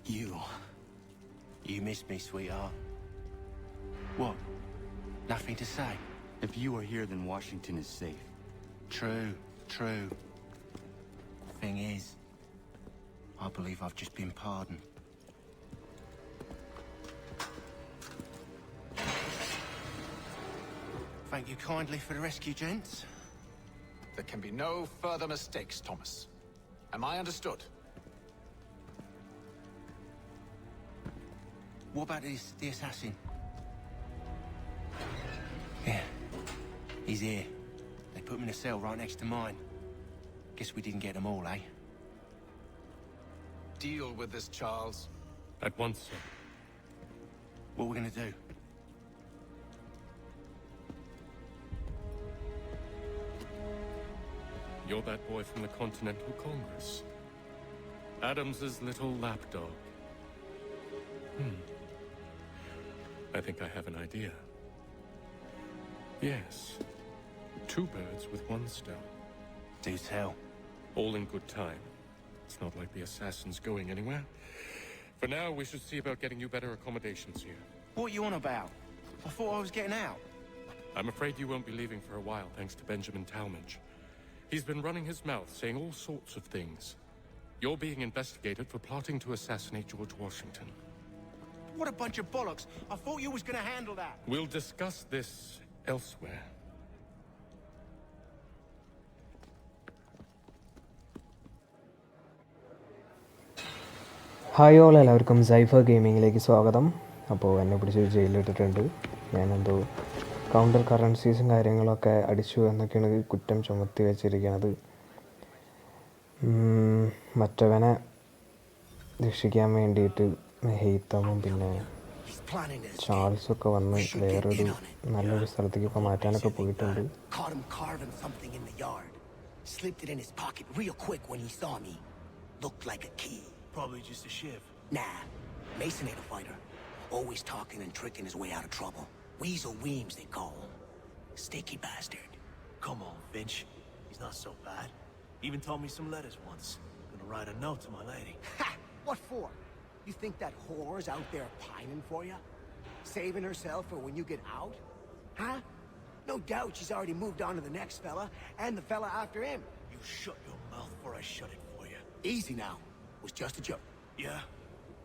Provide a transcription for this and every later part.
You missed me, sweetheart. What? Nothing to say? If you are here, then Washington is safe. True. Thing is, I believe I've just been pardoned. Thank you kindly for the rescue, gents. There can be no further mistakes, Thomas. Am I understood? What about the assassin? Yeah, he's here. They put him in a cell right next to mine. Guess we didn't get them all, eh? Deal with this, Charles. At once, sir. What are we gonna do? You're that boy from the Continental Congress. Adams's little lapdog. I think I have an idea. Yes. 2 birds with 1 stone. Do tell. All in good time. It's not like the assassin's going anywhere. For now, we should see about getting you better accommodations here. What are you on about? I thought I was getting out. I'm afraid you won't be leaving for a while, thanks to Benjamin Talmadge. He's been running his mouth, saying all sorts of things. You're being investigated for plotting to assassinate George Washington. What a bunch of bollocks. I thought you was gonna handle that. We'll discuss this elsewhere. Hi all, എല്ലാവർക്കും cipher ഗെയിമിങ്ങിലേക്ക് സ്വാഗതം. അപ്പോൾ എന്നെ പിടിച്ച് ജയിലിലിട്ടിട്ടുണ്ട്. ഞാനെന്തോ counter കറൻസീസും കാര്യങ്ങളൊക്കെ അടിച്ചു എന്നൊക്കെയാണ് കുറ്റം ചുമത്തി വെച്ചിരിക്കുന്നത്. മറ്റവനെ രക്ഷിക്കാൻ വേണ്ടിയിട്ട് ഹെയ്ത്തമും പിന്നെ ചാൾസൊക്കെ വന്ന് വേറൊരു നല്ലൊരു സ്ഥലത്തേക്ക് ഇപ്പോൾ മാറ്റാനൊക്കെ പോയിട്ടുണ്ട്. Probably just a shiv. Nah, Mason ain't a fighter. Always talking and tricking his way out of trouble. Weasel Weems, they call him. Sticky bastard. Come on, Finch. He's not so bad. Even told me some letters once. Gonna write a note to my lady. Ha! What for? You think that whore's out there pining for you? Saving herself for when you get out? Huh? No doubt she's already moved on to the next fella, and the fella after him. You shut your mouth before I shut it for you. Easy now. It was just a joke. Yeah?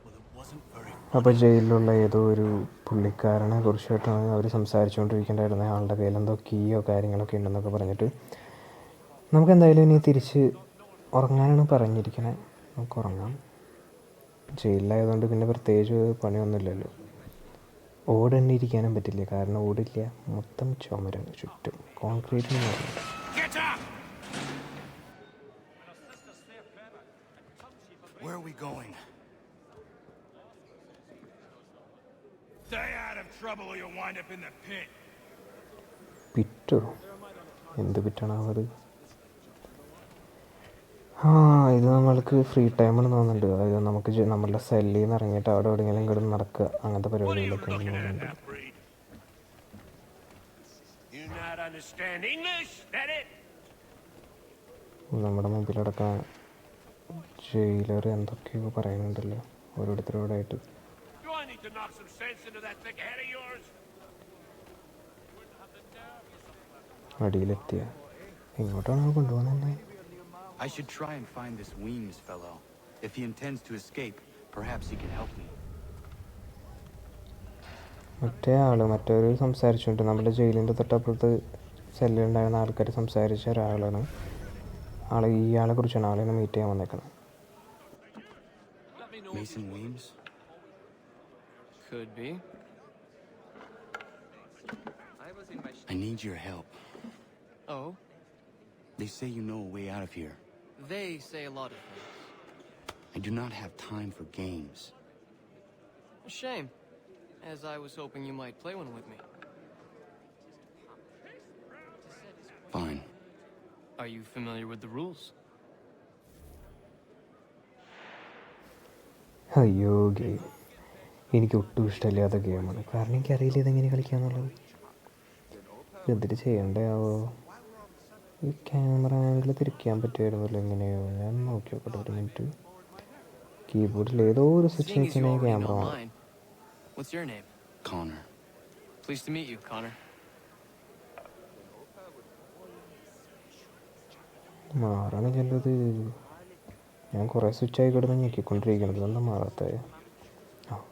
Well, it wasn't very... അപ്പോൾ ജയിലിലുള്ള ഏതോ ഒരു പുള്ളിക്കാരനെ കുറിച്ചിട്ടാണ് അവർ സംസാരിച്ചുകൊണ്ടിരിക്കേണ്ടായിരുന്നത്. ആളുടെ കയ്യിൽ എന്തോ കീയോ കാര്യങ്ങളൊക്കെ ഉണ്ടെന്നൊക്കെ പറഞ്ഞിട്ട് നമുക്ക് എന്തായാലും ഇനി തിരിച്ച് ഉറങ്ങാനാണ് പറഞ്ഞിരിക്കുന്നത്. നമുക്ക് ഉറങ്ങാം. ജയിലിലായതുകൊണ്ട് പിന്നെ പ്രത്യേകിച്ച് പണിയൊന്നുമില്ലല്ലോ. ഓടന്നെ ഇരിക്കാനും പറ്റില്ല, കാരണം ഓടില്ല, മൊത്തം ചുമരാണ് ചുറ്റും, കോൺക്രീറ്റിന് പറഞ്ഞു. Where are we going? Stay out of trouble or you'll wind up in the pit. പിറ്റോ? എന്ത് പിറ്റാണാവത്? ഇത് നമ്മൾക്ക് ഫ്രീ ടൈമെന്ന് തോന്നുന്നുണ്ട്. അതായത് നമുക്ക് നമ്മളുടെ സെല്ലിൽ നിന്ന് ഇറങ്ങിയിട്ട് അവിടെ എവിടെയെങ്കിലും ഇങ്ങോട്ട് നടക്കുക, അങ്ങനത്തെ പരിപാടികളൊക്കെ തോന്നുന്നുണ്ട്. നമ്മുടെ മുമ്പിലടക്കം ജയിലർ എന്തൊക്കെയോ പറയുന്നുണ്ടല്ലോ ഓരോരുത്തരോടായിട്ട്. അടിയിലെത്തിയ എങ്ങോട്ടാണോ കൊണ്ടുപോകുന്നത്? I should try and find this Weems fellow. If he intends to escape, perhaps he can help me. മറ്റൊരു സംസാരിച്ചുകൊണ്ട് നമ്മുടെ ജയിലിൻ്റെ തൊട്ടപ്പുറത്ത് സെല്ലുണ്ടായിരുന്ന ആൾക്കാർ സംസാരിച്ച ഒരാളാണ്. ഇയാളെ കുറിച്ചാണ് ആളിനെ മീറ്റ് ചെയ്യാൻ വന്നേക്കുന്നത്. Mason Weems? Could be. I need your help. Oh? They say you know a way out of here. They say a lot of things. I do not have time for games. A shame, as I was hoping you might play one with me. Fine. Are you familiar with the rules? അയ്യോ, game എനിക്ക് ഒട്ടും ഇഷ്ടമില്ലാത്ത ഗെയിമാണ്. കാരണം എനിക്കറിയില്ല ഇതെങ്ങനെ കളിക്കാന്നുള്ളത്. എന്തിട്ട് ചെയ്യണ്ടാവോ? ഈ ക്യാമറ ആംഗിൾ തിരിക്കാൻ പറ്റുമായിരുന്നല്ലോ എങ്ങനെയോ. ഞാൻ നോക്കി നോക്കട്ടെ ഒരു മിനിറ്റ്. കീബോർഡിൽ ഏതോ ഒരു സ്വിച്ച് Seeing as you നിൽക്കുന്ന already ക്യാമറ know ആണ്. mine, what's your name? Connor. Pleased to meet you, Connor. മാറാണ് ചെല്ലത്. ഞാൻ കുറേ സ്വിച്ചായി കിടന്ന് ഞെക്കിക്കൊണ്ടിരിക്കണത് എന്താ മാറാത്ത?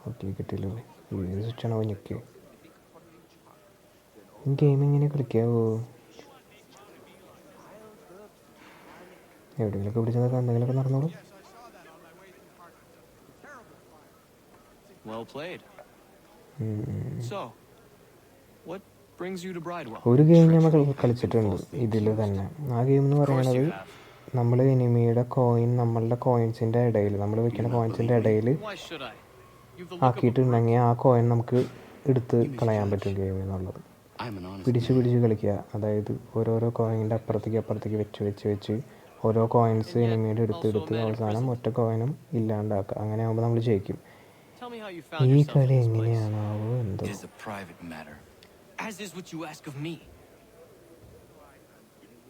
ഒറ്റ കിട്ടിയല്ലോ. ഏത് സ്വിച്ചാണോ ഞെക്കിയോ? ഗെയിം എങ്ങനെ കളിക്കാവോ? എവിടെയെങ്കിലൊക്കെ പിടിച്ചതൊക്കെ എന്തെങ്കിലുമൊക്കെ നടന്നോളൂ. Well played. So, what brings you to Bridewell? ഒരു ഗെയിം നമ്മൾ കളിച്ചിട്ടുണ്ട് ഇതിൽ തന്നെ. ആ ഗെയിം എന്ന് പറയുന്നത് നമ്മൾ എനിമിയുടെ കോയിൻ നമ്മളുടെ കോയിൻസിൻ്റെ ഇടയിൽ, നമ്മൾ വെക്കുന്ന കോയിൻസിൻ്റെ ഇടയിൽ Why should I? You've the look of a ആക്കിയിട്ടുണ്ടെങ്കിൽ ആ കോയിൻ നമുക്ക് എടുത്ത് കളയാൻ പറ്റും ഗെയിം എന്നുള്ളത്. I'm an honest പിടിച്ച് കളിക്കുക. അതായത് ഓരോരോ കോയിൻ്റെ അപ്പുറത്തേക്ക് വെച്ച് ഓരോ കോയിൻസ് എനിമിയുടെ എടുത്ത് അവസാനം ഒറ്റ കോയിനും ഇല്ലാണ്ടാക്കുക. അങ്ങനെ ആകുമ്പോൾ നമ്മൾ ജയിക്കും. Tell me how you found ഈ yourself കളി in this place. എങ്ങനെയാണാവോ എന്തോ. It is a private matter. As is what you ask of me.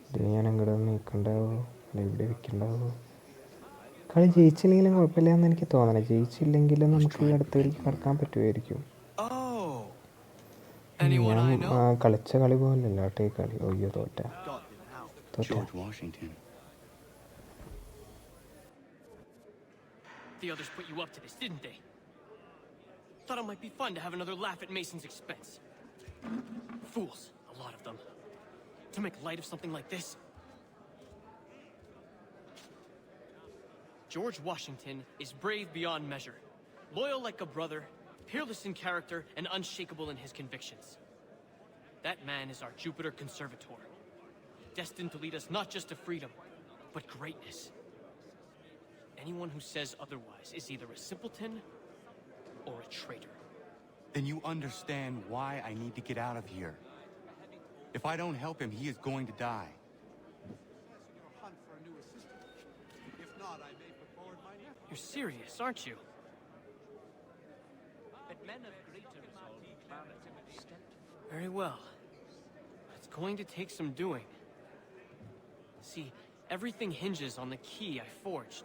ഇത് ഞാൻ എങ്ങോട്ട് നീക്കണ്ടാവോ അല്ല ഇവിടെ വെക്കണ്ടാവോ? കളി ജയിച്ചില്ലെങ്കിലും കുഴപ്പമില്ല എനിക്ക് തോന്നണേ. ജയിച്ചില്ലെങ്കിലും നമുക്ക് അടുത്തേക്ക് കടക്കാൻ പറ്റുമായിരിക്കും. Oh. Anyone I know? കളിച്ച കളി പോലല്ല കേട്ടോ ഈ കളി. ഒയ്യോ തോറ്റ. George Washington. The others put you up to this, didn't they? Thought it might be fun to have another laugh at Mason's expense. Fools, a lot of them. To make light of something like this. George Washington is brave beyond measure, loyal like a brother, peerless in character, and unshakable in his convictions. That man is our Jupiter Conservator, destined to lead us not just to freedom, but greatness. Anyone who says otherwise is either a simpleton or a traitor. Then you understand why I need to get out of here. If I don't help him, he is going to die. You're serious, aren't you? Very well. It's going to take some doing. See, everything hinges on the key I forged.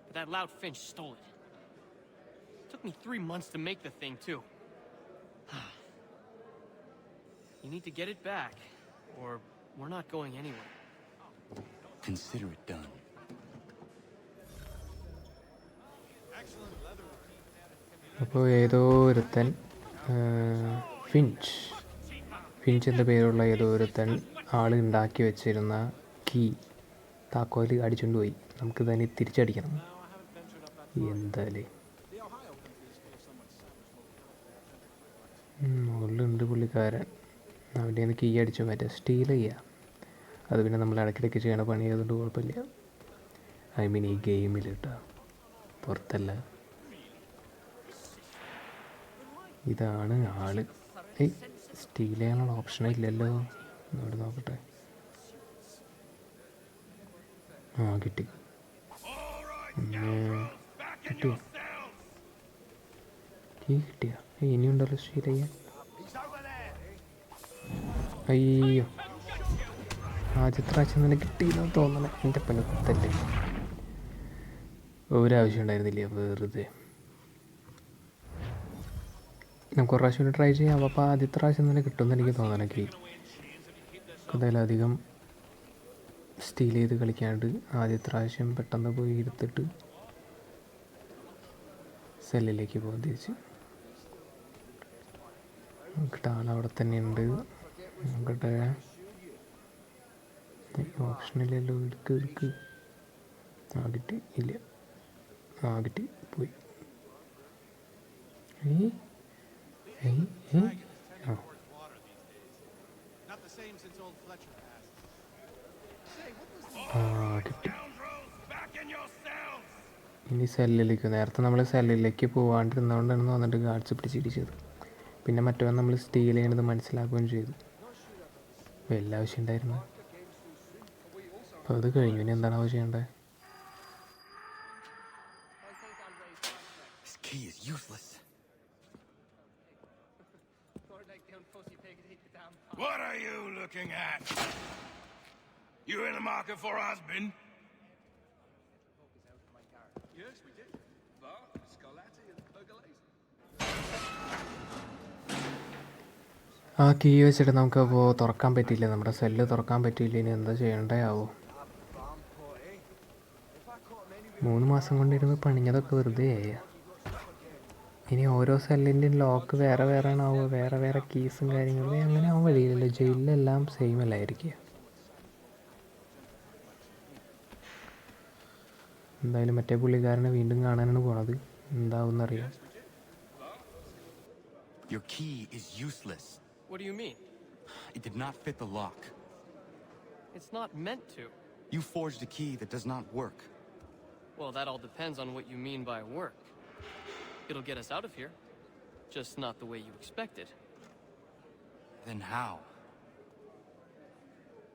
But that loud Finch stole it. Took me 3 months to make the thing, too. You need to get it back, or we're not going anywhere. Consider it done. അപ്പോൾ ഏതോ ഒരുത്തൻ Finch എന്ന പേരുള്ള ഏതോ ഒരുത്തൻ ആൾ ഉണ്ടാക്കി വെച്ചിരുന്ന key താക്കോൽ അടിച്ചുകൊണ്ട് പോയി. നമുക്ക് തന്നെ തിരിച്ചടിക്കണം. എന്തായാലേ മുകളിലുണ്ട് പുള്ളിക്കാരൻ. അവൻ്റെ നിന്ന് കീ അടിച്ചു മറ്റേ സ്റ്റീൽ ചെയ്യുക. അത് പിന്നെ നമ്മൾ ഇടയ്ക്കിടയ്ക്ക് ചെയ്യണ പണി ആയതുകൊണ്ട് കുഴപ്പമില്ല. ഐ മീൻ ഈ ഗെയിമിൽ കേട്ടോ, പുറത്തല്ല. ഇതാണ് ആള്. സ്റ്റീൽ ചെയ്യാനുള്ള ഓപ്ഷനേ ഇല്ലല്ലോ. ഇവിടെ നോക്കട്ടെ. കിട്ടി. കിട്ടിയോ? കിട്ടിയ ഇനിയുണ്ടല്ലോ സ്റ്റീൽ ചെയ്യാൻ. അയ്യോ, ആദ്യത്തെ പ്രാവശ്യം തന്നെ കിട്ടിയില്ലെന്ന് തോന്നണേ. എൻ്റെ പനത്തല്ലേ, ഒരാവശ്യം ഉണ്ടായിരുന്നില്ല വെറുതെ. നമുക്ക് ഒരു പ്രാവശ്യം ട്രൈ ചെയ്യാം. അപ്പോൾ ആദ്യത്തെ പ്രാവശ്യം തന്നെ കിട്ടുമെന്ന് എനിക്ക് തോന്നണമെങ്കിൽ എന്തായാലും അധികം സ്റ്റീൽ ചെയ്ത് കളിക്കാണ്ട് ആദ്യത്തെ പ്രാവശ്യം പെട്ടെന്ന് പോയി എടുത്തിട്ട് സെല്ലിലേക്ക് പോകാൻ തിരിച്ച്. നോക്കട്ടെ, ആളവിടെ തന്നെ ഉണ്ട്. നോക്കട്ടെ, ഓപ്ഷനില്ലല്ലോ. എടുക്ക്. കിട്ടി. ഇല്ല, കിട്ടി. പോയി. കിട്ടി. ഇനി സെല്ലിലേക്ക്. നേരത്തെ നമ്മൾ സെല്ലിലേക്ക് പോകാണ്ടിരുന്നതുകൊണ്ടാണ് വന്നിട്ട് ഗാർഡ്സ് പിടിച്ചിടിച്ചത്. പിന്നെ മറ്റവൻ നമ്മൾ സ്റ്റീൽ ചെയ്യണത് മനസ്സിലാക്കുകയും ചെയ്തു. എല്ലാ ആവശ്യം ഉണ്ടായിരുന്നു. അപ്പോൾ അത് കഴിഞ്ഞു. ഇനി എന്താണ് ആവശ്യം ചെയ്യേണ്ടത്? This key is useless. What are you looking at? You in the market for a husband? Yes. ആ കീ വെച്ചിട്ട് നമുക്കപ്പോൾ തുറക്കാൻ പറ്റിയില്ല, നമ്മുടെ സെല്ല് തുറക്കാൻ പറ്റിയില്ല. ഇനി എന്താ ചെയ്യേണ്ടതാവോ? 3 മാസം കൊണ്ടിരുന്ന് പണിഞ്ഞതൊക്കെ വെറുതെ ആയ. ഇനി ഓരോ സെല്ലിൻ്റെയും ലോക്ക് വേറെ വേറെ ആണാവുക, വേറെ വേറെ കീസും കാര്യങ്ങളും. അങ്ങനെ ആവാൻ വഴിയില്ലല്ലോ, ജയിലിലെല്ലാം സെയിം അല്ലായിരിക്കുക. എന്തായാലും മറ്റേ പുള്ളിക്കാരനെ വീണ്ടും കാണാനാണ് പോണത്, എന്താവുമെന്നറിയാം. Your key is useless. What do you mean? It did not fit the lock. It's not meant to. You forged a key that does not work. Well, that all depends on what you mean by work. It'll get us out of here. Just not the way you expected. Then how?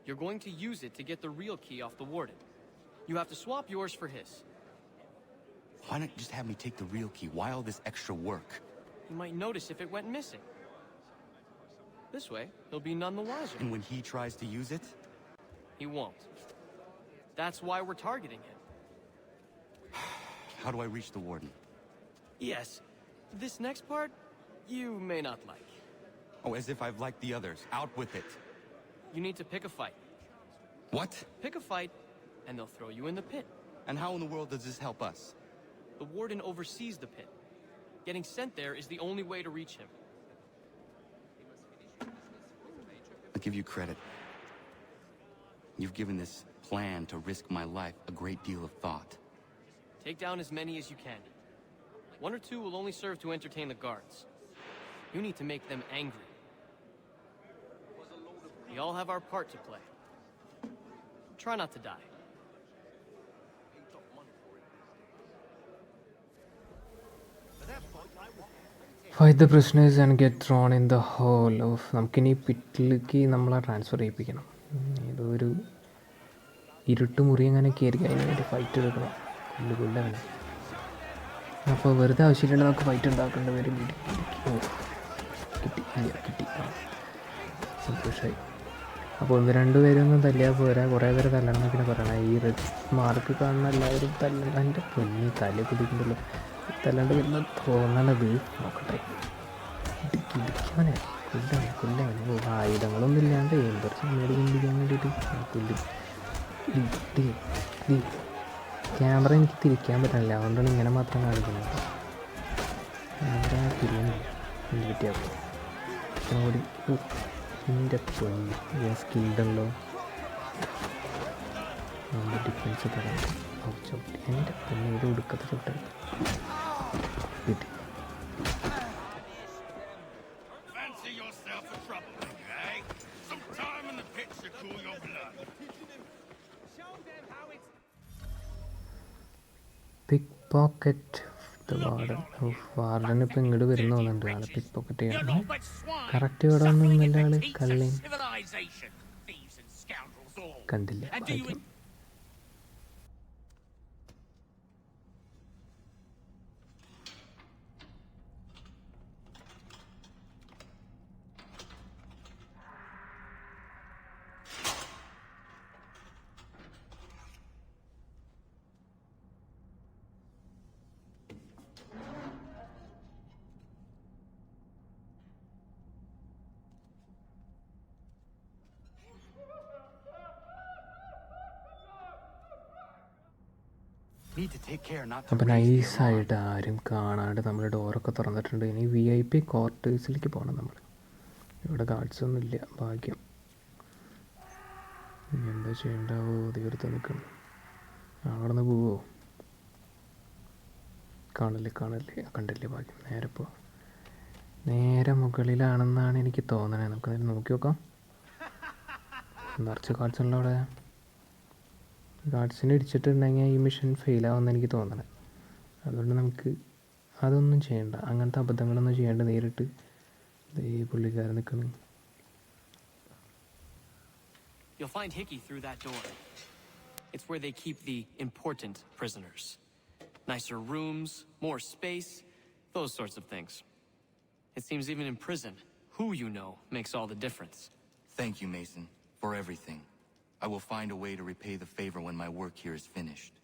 You're going to use it to get the real key off the warden. You have to swap yours for his. Why not just have me take the real key? Why all this extra work? You might notice if it went missing. This way, he'll be none the wiser. And when he tries to use it? He won't. That's why we're targeting him. How do I reach the warden? Yes. This next part, you may not like. Oh, as if I've liked the others. Out with it. You need to pick a fight. What? Pick a fight, and they'll throw you in the pit. And how in the world does this help us? The warden oversees the pit. Getting sent there is the only way to reach him. I'll give you credit. You've given this plan to risk my life a great deal of thought. Take down as many as you can. 1 or 2 will only serve to entertain the guards. You need to make them angry. We all have our part to play. Try not to die. Fight the prisoners and get thrown in the hole. നമുക്കിനി പിറ്റിലേക്ക് നമ്മളെ transfer ചെയ്യിപ്പിക്കണം. ഇതൊരു ഇരുട്ട് മുറി അങ്ങനെയൊക്കെ ആയിരിക്കും, അതിന് വേണ്ടി fight എടുക്കണം. കൊല്ലവനെ അപ്പോൾ വെറുതെ ആവശ്യമില്ലാണ്ട് നമുക്ക് ഫൈറ്റ് ഉണ്ടാക്കേണ്ട വരും. കിട്ടി സന്തോഷമായി. അപ്പോൾ 1-2 പേരൊന്നും തല്ലിയാൽ പോരാ, കുറേ പേരെ തല്ലണം എന്നൊക്കെ പറയണം. ഈ റെഡ് മാർക്ക് കാണുന്ന എല്ലാവരും തല്ലണം. എൻ്റെ പൊന്നി തല കുടിക്കുന്നുണ്ടല്ലോ, തല്ലാണ്ട് വരുന്ന തോന്നണത്. നോക്കട്ടെ, ഇടിക്കവനെ കൊല്ലവനെ. ആയുധങ്ങളൊന്നും ഇല്ലാണ്ട് എന്തൊരു സമയം കൊണ്ടിരിക്കാൻ വേണ്ടിയിട്ട് കൊല്ലും. ക്യാമറ എനിക്ക് തിരിക്കാൻ പറ്റണില്ല, അതുകൊണ്ടാണ് ഇങ്ങനെ മാത്രം കാണിക്കുന്നത്. ക്യാമറ തിരിയണില്ല, എന്ത് പറ്റിയാപ്പോൾ ഓടി. എൻ്റെ പൊന്നി, ഞാൻ സ്കിൽഡുണ്ടോ? ഡിഫൻസ് തരാം. എൻ്റെ പൊന്നി, ഇത് ഒടുക്കത്തെ ഷോട്ട് കിട്ടി. Fancy yourself a troublemaker, eh? Some time in the pit should cool your blood. Pick pocket the warden. Warden ഇപ്പം ഇങ്ങോട്ട് വരുന്ന തോന്നുന്നുണ്ട്. ആള് പിക്ക് പോക്കറ്റ് ചെയ്യണം. കറക്റ്റ് ഇവിടെ ഒന്നും ആള് കള്ളി കണ്ടില്ല. അപ്പം നൈസായിട്ട് ആരും കാണാണ്ട് നമ്മൾ ഡോറൊക്കെ തുറന്നിട്ടുണ്ട്. ഇനി VIP ക്വാർട്ടേഴ്സിലേക്ക് പോകണം നമ്മൾ. ഇവിടെ ഗാർഡ്സൊന്നും ഇല്ല, ഭാഗ്യം. ഇനി എന്താ ചെയ്യണ്ടാവോ? തീർത്ത് നിൽക്കണം. അവിടെ നിന്ന് പോവോ? കാണില്ലേ, കണ്ടില്ലേ, ഭാഗ്യം. നേരെ മുകളിലാണെന്നാണ് എനിക്ക് തോന്നണേ. നമുക്ക് നോക്കി നോക്കാം. നിറച്ച് ഗാർഡ്സ് ഉള്ള അവിടെ. ഗാർഡ്സിനെ ഇടിച്ചിട്ടുണ്ടെങ്കിൽ ഈ മിഷൻ ഫെയിലാവുമെന്ന് എനിക്ക് തോന്നണേ. അതുകൊണ്ട് നമുക്ക് അതൊന്നും ചെയ്യണ്ട, അങ്ങനത്തെ അബദ്ധങ്ങളൊന്നും ചെയ്യേണ്ട. നേരിട്ട് ഈ പുള്ളിക്കാരൻ നിൽക്കണം. You'll find Hickey through that door. It's where they keep the important prisoners. Nicer rooms, more space, those sorts of things. It seems even in prison, who you know makes all the difference. Thank you, Mason, for everything. I will find a way to repay the favor when my work here is finished.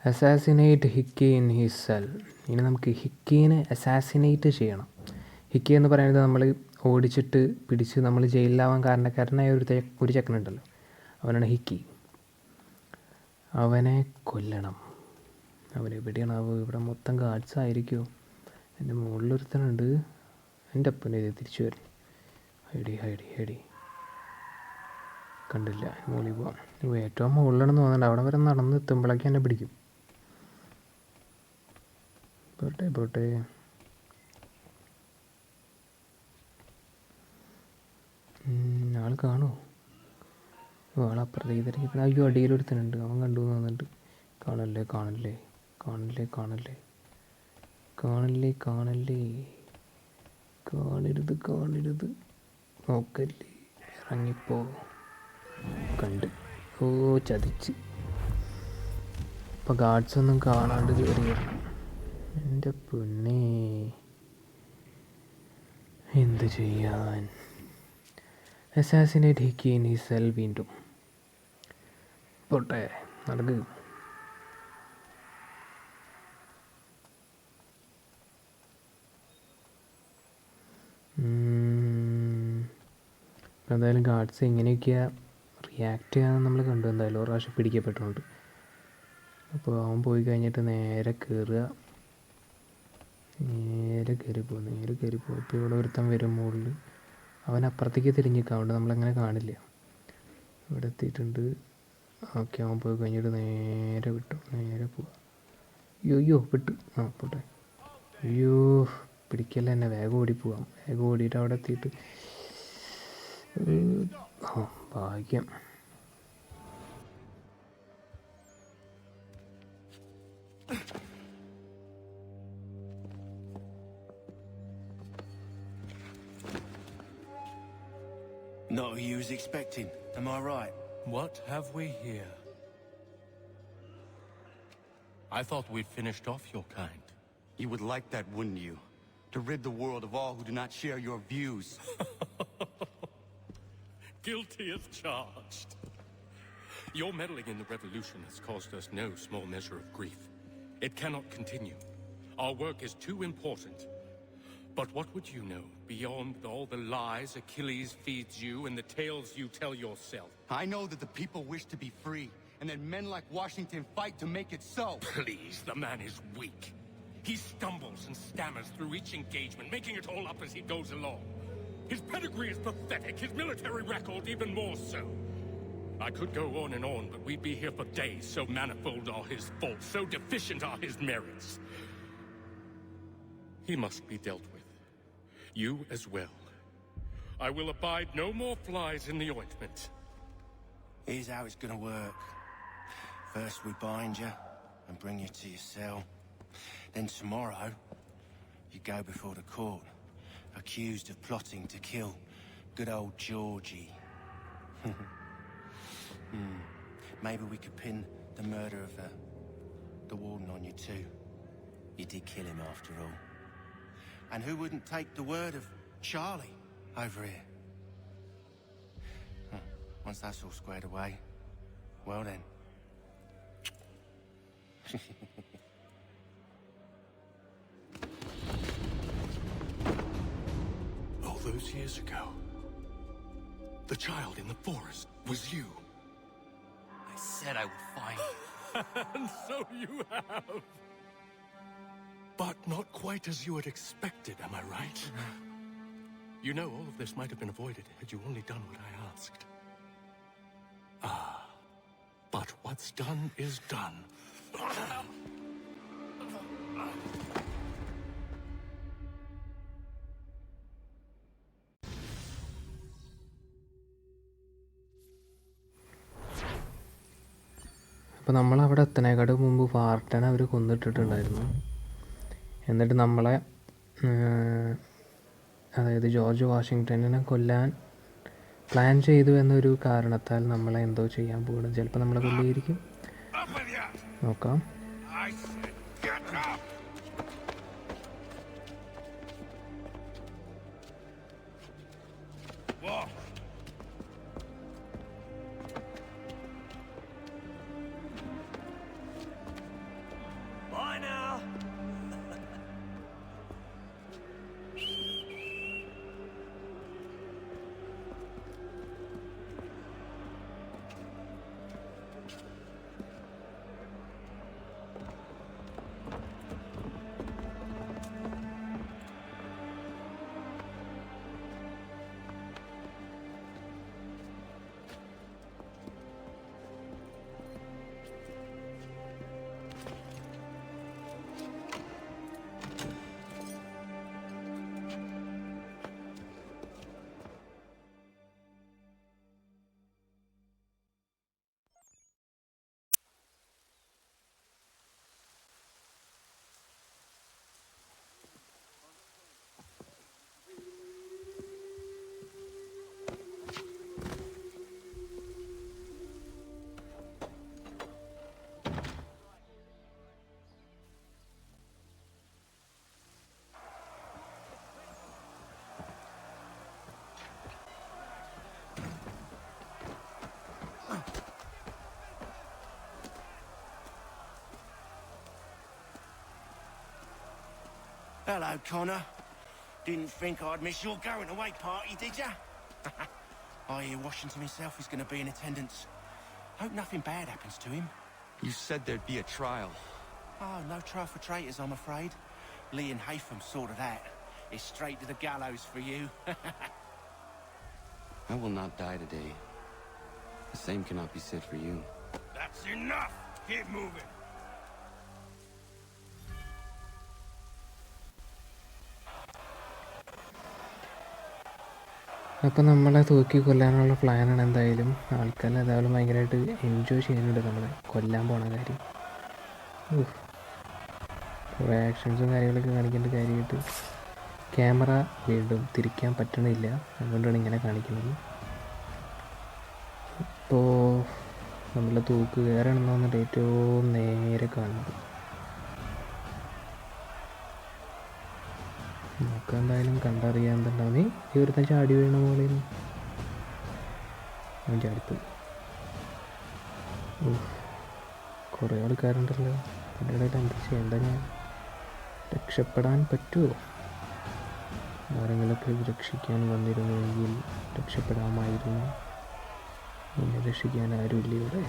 Assassinate hiki in his cell. ഇനി നമുക്ക് ഹിക്കീനെ assassinate ചെയ്യണം. Hiki എന്ന് പറയുന്നത് നമ്മൾ ഓടിച്ചിട്ട് പിടിച്ച് നമ്മൾ ജയിലിലാവാൻ കാരണക്കാരനായ ഒരു ചെക്കനുണ്ടല്ലോ, അവനാണ് ഹിക്കി. അവനെ കൊല്ലണം. അവനെവിടെയാണ്? ഇവിടെ മൊത്തം ഗാർഡ്സ് ആയിരിക്കുമോ? എൻ്റെ മുകളിലൊരുത്തനുണ്ട്. എൻ്റെ അപ്പനെ ഇത് തിരിച്ചു വരും. ഹൈഡി കണ്ടില്ല. മുകളിൽ പോവാം. ഏറ്റവും മുകളിലാണെന്ന് തോന്നുന്നുണ്ട്. അവിടെ വരെ നടന്ന് എത്തുമ്പോഴേക്ക് എന്നെ പിടിക്കും. പോട്ടെ ആൾ കാണുമോ? ആളപ്പുറത്തേക്ക് തിരക്കി. അയ്യോ, അടിയിലൊരുത്തനുണ്ട്. അവൻ കണ്ടു തോന്നുന്നുണ്ട്. കാണല്ലേ കാണരുത് നോക്കല്ലേ. ഇറങ്ങിപ്പോ. കണ്ട്. ചതിച്ച്. ഇപ്പം ഗാർഡ്സൊന്നും കാണാണ്ട് കയറി വരണം. എൻ്റെ പൊന്നേ, എന്ത് ചെയ്യാൻ? Assassinate hiki in his cell. വീണ്ടും പോട്ടെ, നടക്ക്. എന്തായാലും ഗാർഡ്സ് എങ്ങനെയൊക്കെയാണ് റിയാക്ട് ചെയ്യാമെന്ന് നമ്മൾ കണ്ടു. എന്തായാലും ഒരു പ്രാവശ്യം പിടിക്കപ്പെട്ടുകൊണ്ട്. അപ്പോൾ അവൻ പോയി കഴിഞ്ഞിട്ട് നേരെ കയറുക. നേരെ കയറിപ്പോ. ഇപ്പോൾ ഇവിടെ ഒരുത്തൻ വരും മുകളിൽ. അവൻ അപ്പുറത്തേക്ക് തിരിഞ്ഞിക്കാവുണ്ട്. നമ്മളങ്ങനെ കാണില്ല. ഇവിടെ എത്തിയിട്ടുണ്ട്. ഓക്കെ, അവൻ പോയി കഴിഞ്ഞിട്ട് നേരെ പോവാം. അയ്യോ വിട്ടു. പോട്ടെ. അയ്യോ, പിടിക്കല്ല എന്നെ. വേഗം ഓടിപ്പോവാം. വേഗം ഓടിയിട്ട് അവിടെ എത്തിയിട്ട് ഭാഗ്യം. Not who you was expecting, am I right? What have we here? I thought we'd finished off your kind. You would like that, wouldn't you? To rid the world of all who do not share your views. Guilty as charged. Your meddling in the revolution has caused us no small measure of grief. It cannot continue. Our work is too important. But what would you know beyond all the lies Achilles feeds you and the tales you tell yourself? I know that the people wish to be free, and that men like Washington fight to make it so. Please, the man is weak. He stumbles and stammers through each engagement, making it all up as he goes along. His pedigree is pathetic, his military record even more so. I could go on and on, but we'd be here for days. So manifold are his faults, so deficient are his merits. He must be dealt with. You as well. I will abide no more flies in the ointment. Here's how it's gonna work. First we bind you and bring you to your cell. Then tomorrow, you go before the court, accused of plotting to kill good old Georgie. Maybe we could pin the murder of the warden on you too. You did kill him after all. And who wouldn't take the word of Charlie over here? Once that's all squared away, well then. All those years ago, the child in the forest was you. I said I would find you. And so you have. But not quite as you had expected, am I right? You know, all of this might have been avoided had you only done what I asked. But what's done is done. അപ്പോൾ നമ്മളവിടെ എത്തണേക്കാട് മുമ്പ് വാർട്ടനെ അവർ കൊന്നിട്ടിട്ടുണ്ടായിരുന്നു. എന്നിട്ട് നമ്മളെ, അതായത് George വാഷിങ്ടണിനെ കൊല്ലാൻ plan ചെയ്തു എന്നൊരു കാരണത്താൽ നമ്മളെ എന്തോ ചെയ്യാൻ പോകണം. ചിലപ്പോൾ നമ്മളെ കൊല്ലിയിരിക്കും. നോക്കാം. Hello, Connor. Didn't think I'd miss your going away party, did ya? I hear Washington himself is going to be in attendance. Hope nothing bad happens to him. You said there'd be a trial. Oh, no trial for traitors, I'm afraid. Lee and Haytham sorted that. It's straight to the gallows for you. I will not die today. The same cannot be said for you. That's enough! Keep moving! അപ്പോൾ നമ്മളെ തൂക്കി കൊല്ലാനുള്ള പ്ലാനാണ് എന്തായാലും. ആൾക്കാർ ഏതായാലും ഭയങ്കരമായിട്ട് enjoy ചെയ്യുന്നുണ്ട് നമ്മളെ കൊല്ലാൻ പോണ കാര്യം. കുറേ ആക്ഷൻസും കാര്യങ്ങളൊക്കെ കാണിക്കേണ്ട കാര്യമായിട്ട് ക്യാമറ വീണ്ടും തിരിക്കാൻ പറ്റണില്ല, അതുകൊണ്ടാണ് ഇങ്ങനെ കാണിക്കുന്നത്. ഇപ്പോൾ നമ്മളെ തൂക്കുകയറാണെന്ന് വന്നിട്ട് ഏറ്റവും നേരെ കാണുന്നത്. നമുക്ക് എന്തായാലും കണ്ടറിയാൻ തന്നെ നീ ഈ ഒരുത്തൻ ചാടി വീണ പോലെ അവൻ ചാടിപ്പോയി. കുറേ ആൾക്കാരുണ്ടല്ലോ, അതിൻ്റെ ഇടയിൽ എന്താ ചെയ്യേണ്ട? ഞാൻ രക്ഷപ്പെടാൻ പറ്റുമോ? ആരെങ്കിലൊക്കെ രക്ഷിക്കാൻ വന്നിരുന്നുവെങ്കിൽ രക്ഷപ്പെടാമായിരുന്നു. എന്നെ രക്ഷിക്കാൻ ആരുമില്ല ഇവിടെ.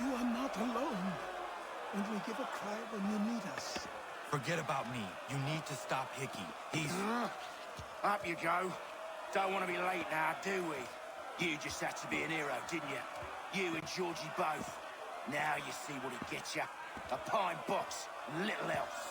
You are not alone. And we give a cry when you need us. Forget about me. You need to stop Hickey. He's... Up you go. Don't want to be late now, do we? You just had to be an hero, didn't you? You and Georgie both. Now you see what it gets you. A pine box and little else.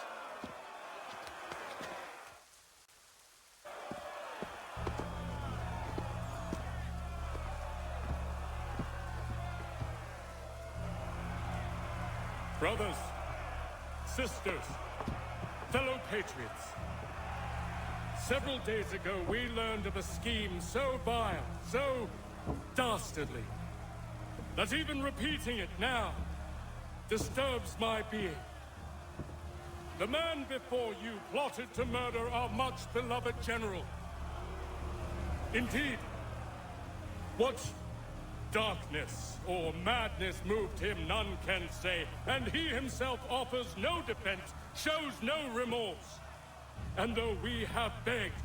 Brothers, sisters, fellow patriots. Several days ago, we learned of a scheme so vile, so dastardly, that even repeating it now disturbs my being. The man before you plotted to murder our much-beloved general. Indeed, what darkness or madness moved him, none can say, and he himself offers no defense, shows no remorse. And though we have begged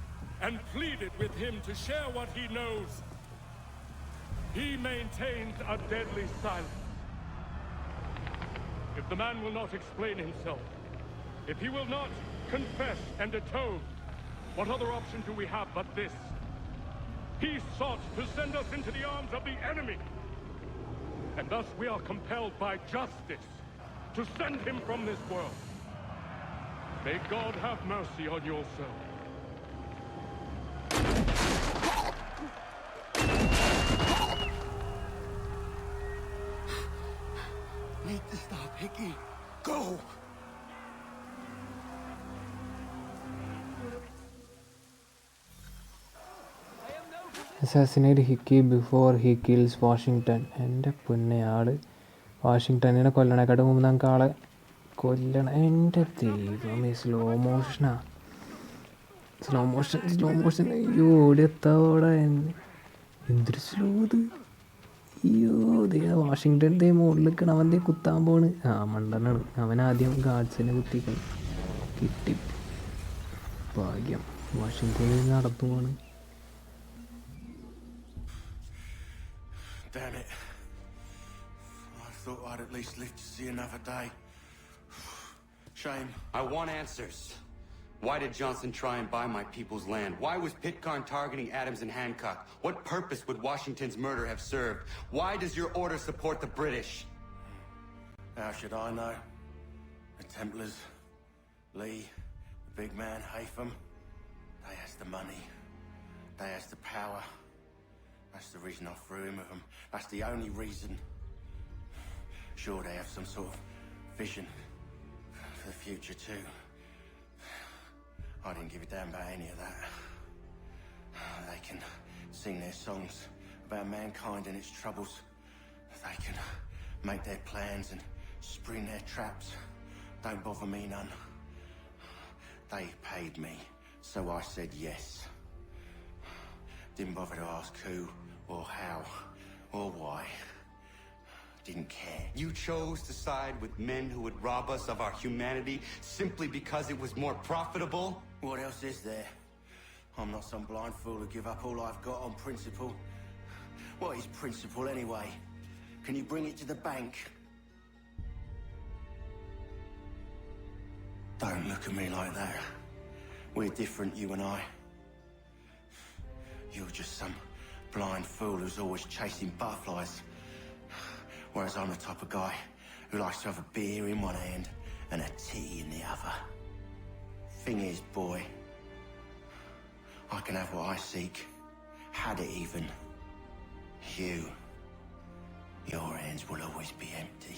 and pleaded with him to share what he knows, he maintains a deadly silence. If the man will not explain himself, if he will not confess and atone, what other option do we have but this? He sought to send us into the arms of the enemy. And thus we are compelled by justice to send him from this world. May God have mercy on your soul. Need to stop Hickey. Go! Assassinate Hickey before he kills Washington. എൻ്റെ പൊന്നെ, ആള് വാഷിങ്ടണിനെ കൊല്ലണേക്കാട്ട് മുമ്പ് നമുക്ക് ആളെ കൊല്ലണം. എൻ്റെ ദൈവമേ, slow മോഷനാ. Slow motion. അയ്യോ, ഓടിയെത്താവോടെ. എന്തൊരു സ്ലോ ഇത്. അയ്യോ, ദേ വാഷിങ്ടൺ ദേ മുകളിലേക്കാണ് അവൻ ദേ കുത്താൻ പോണ്. മണ്ടനാണ് അവൻ. ആദ്യം ഗാർഡ്സിനെ കുത്തിക്കണം. കിട്ടി ഭാഗ്യം. വാഷിങ്ടണിൽ നടന്നു പോണ്. Damn it. I thought I'd at least live to see another day. Shame. I want answers. Why did Johnson try and buy my people's land? Why was Pitcairn targeting Adams and Hancock? What purpose would Washington's murder have served? Why does your order support the British? How should I know? The Templars, Lee, the big man, Haytham, they has the money. They has the power. That's the reason I threw in with them. That's the only reason. Sure, they have some sort of vision for the future too. I didn't give a damn about any of that. They can sing their songs about mankind and its troubles. They can make their plans and spring their traps. Don't bother me none. They paid me, so I said yes. Didn't bother to ask who, or how, or why. Didn't care. You chose to side with men who would rob us of our humanity simply because it was more profitable? What else is there? I'm not some blind fool who give up all I've got on principle. What is principle anyway? Can you bring it to the bank? Don't look at me like that. We're different, you and I. You're just some blind fool who's always chasing butterflies. Whereas I'm the type of guy who likes to have a beer in one hand and a tea in the other. Thing is, boy, I can have what I seek. Had it even. Your hands will always be empty.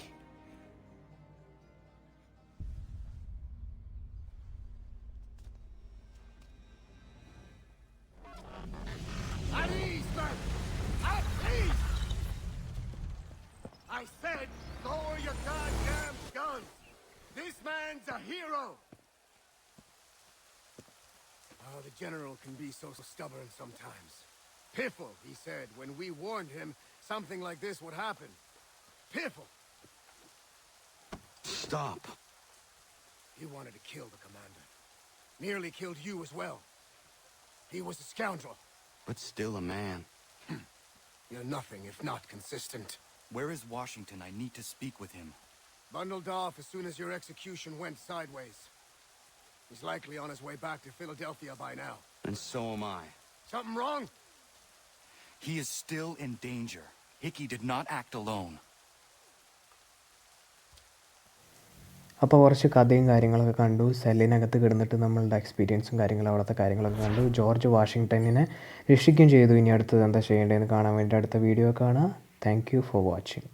At ease, man! At ease! I said, lower your goddamn guns! This man's a hero! Oh, the General can be so stubborn sometimes. Piffle, he said, when we warned him something like this would happen. Piffle! Stop. He wanted to kill the commander. Nearly killed you as well. He was a scoundrel. But still a man. You're nothing if not consistent. Where is Washington? I need to speak with him. Bundled off as soon as your execution went sideways. He's likely on his way back to Philadelphia by now. And so am I. Something wrong? He is still in danger. Hickey did not act alone. അപ്പോൾ കുറച്ച് കഥയും കാര്യങ്ങളൊക്കെ കണ്ടു. സെല്ലിനകത്ത് കിടന്നിട്ട് നമ്മളുടെ എക്സ്പീരിയൻസും കാര്യങ്ങളും അവിടുത്തെ കാര്യങ്ങളൊക്കെ കണ്ടു. ജോർജ് വാഷിങ്ടണിനെ രക്ഷിക്കുകയും ചെയ്തു. ഇനി അടുത്തത് എന്താ ചെയ്യേണ്ടതെന്ന് കാണാൻ വേണ്ടി അടുത്ത വീഡിയോ കാണുക. Thank you for watching.